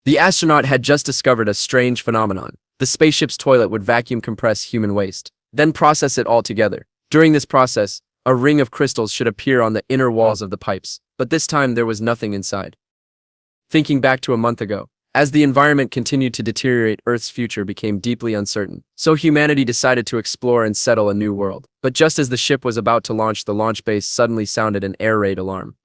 The astronaut had just discovered a strange phenomenon. The spaceship's toilet would vacuum compress human waste, then process it all together. During this process, a ring of crystals should appear on the inner walls of the pipes, but this time there was nothing inside. Thinking back to a month ago, as the environment continued to deteriorate, Earth's future became deeply uncertain. So humanity decided to explore and settle a new world. But just as the ship was about to launch, the launch base suddenly sounded an air raid alarm.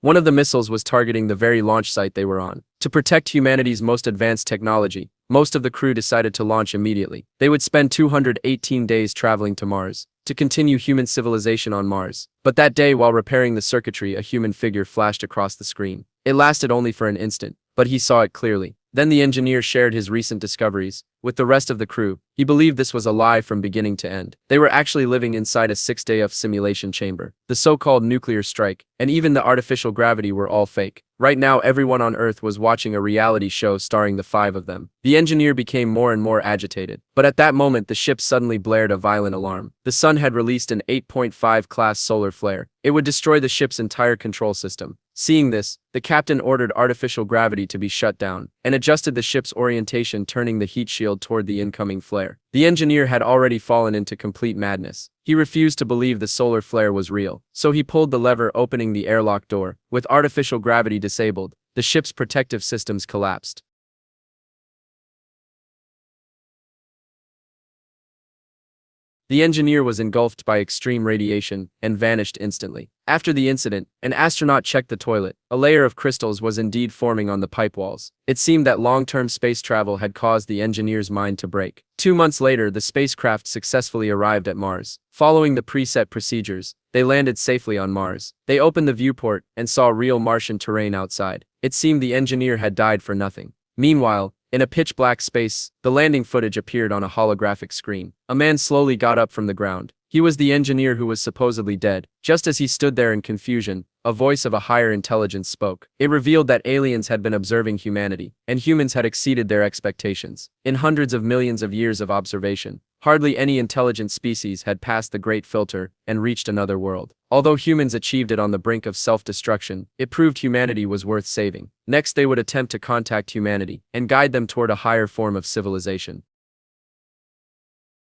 One of the missiles was targeting the very launch site they were on. To protect humanity's most advanced technology, most of the crew decided to launch immediately. They would spend 218 days traveling to Mars, to continue human civilization on Mars. But that day, while repairing the circuitry, a human figure flashed across the screen. It lasted only for an instant, but he saw it clearly. Then the engineer shared his recent discoveries with the rest of the crew. He believed this was a lie from beginning to end. They were actually living inside a 6-day simulation chamber. The so-called nuclear strike, and even the artificial gravity were all fake. Right now, everyone on Earth was watching a reality show starring the 5 of them. The engineer became more and more agitated. But at that moment, the ship suddenly blared a violent alarm. The sun had released an 8.5 class solar flare. It would destroy the ship's entire control system. Seeing this, the captain ordered artificial gravity to be shut down, and adjusted the ship's orientation, turning the heat shield toward the incoming flare. The engineer had already fallen into complete madness. He refused to believe the solar flare was real, so he pulled the lever opening the airlock door. With artificial gravity disabled, the ship's protective systems collapsed. The engineer was engulfed by extreme radiation and vanished instantly. After the incident, an astronaut checked the toilet. A layer of crystals was indeed forming on the pipe walls. It seemed that long-term space travel had caused the engineer's mind to break. 2 months later, the spacecraft successfully arrived at Mars. Following the preset procedures, they landed safely on Mars. They opened the viewport and saw real Martian terrain outside. It seemed the engineer had died for nothing. Meanwhile, in a pitch-black space, the landing footage appeared on a holographic screen. A man slowly got up from the ground. He was the engineer who was supposedly dead. Just as he stood there in confusion, a voice of a higher intelligence spoke. It revealed that aliens had been observing humanity, and humans had exceeded their expectations. In hundreds of millions of years of observation, hardly any intelligent species had passed the Great Filter and reached another world. Although humans achieved it on the brink of self-destruction, it proved humanity was worth saving. Next, they would attempt to contact humanity and guide them toward a higher form of civilization.